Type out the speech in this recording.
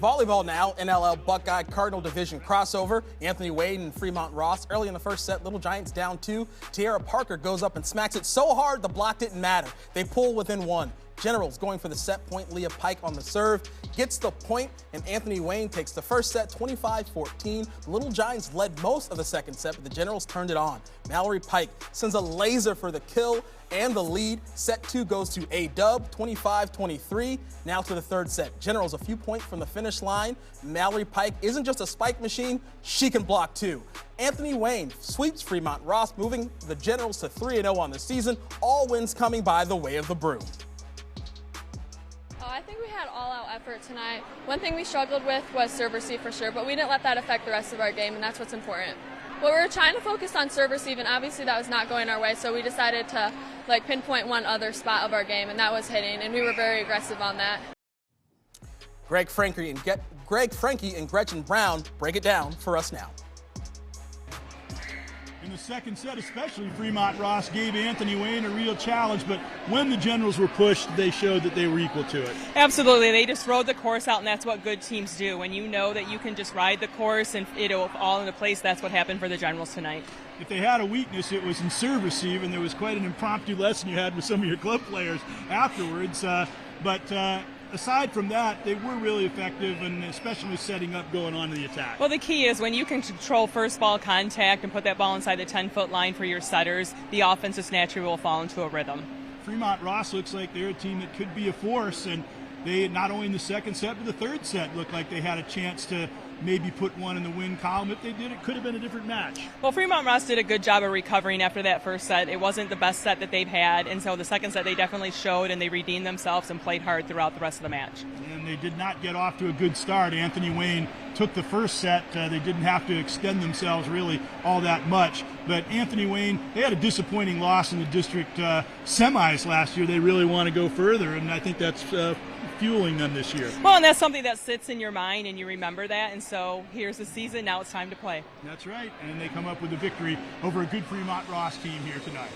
Volleyball now, NLL Buckeye Cardinal Division crossover. Anthony Wade and Fremont Ross early in the first set. Little Giants down 2. Tiara Parker goes up and smacks it so hard the block didn't matter. They pull within 1. Generals going for the set point. Leah Pike on the serve gets the point, and Anthony Wayne takes the first set 25-14. The Little Giants led most of the second set, but the Generals turned it on. Mallory Pike sends a laser for the kill and the lead. Set 2 goes to A-Dub, 25-23. Now to the third set. Generals a few points from the finish line. Mallory Pike isn't just a spike machine, she can block too. Anthony Wayne sweeps Fremont Ross, moving the Generals to 3-0 on the season. All wins coming by the way of the broom. I think we had all-out effort tonight. One thing we struggled with was serve receive for sure, but we didn't let that affect the rest of our game, and that's what's important. But we were trying to focus on serve receive, and obviously that was not going our way, so we decided to pinpoint one other spot of our game, and that was hitting, and we were very aggressive on that. Greg Frankie and Gretchen Brown break it down for us now. In the second set especially, Fremont Ross gave Anthony Wayne a real challenge, but when the Generals were pushed, they showed that they were equal to it. Absolutely. They just rode the course out, and that's what good teams do. When you know that you can just ride the course and it'll fall into place, that's what happened for the Generals tonight. If they had a weakness, it was in serve receive, and there was quite an impromptu lesson you had with some of your club players afterwards. Aside from that, they were really effective, and especially setting up going on to the attack. Well, the key is when you can control first ball contact and put that ball inside the 10-foot line for your setters, the offense just naturally will fall into a rhythm. Fremont Ross looks like they're a team that could be a force, and they, not only in the second set, but the third set looked like they had a chance to maybe put one in the win column. If they did, it could have been a different match. Well, Fremont Ross did a good job of recovering after that first set. It wasn't the best set that they've had, and so the second set they definitely showed, and they redeemed themselves and played hard throughout the rest of the match. And they did not get off to a good start. Anthony Wayne took the first set. They didn't have to extend themselves really all that much. But Anthony Wayne, they had a disappointing loss in the district semis last year. They really want to go further, and I think that's fueling them this year. Well, and that's something that sits in your mind, and you remember that, and so here's the season, now it's time to play. That's right, and they come up with a victory over a good Fremont Ross team here tonight.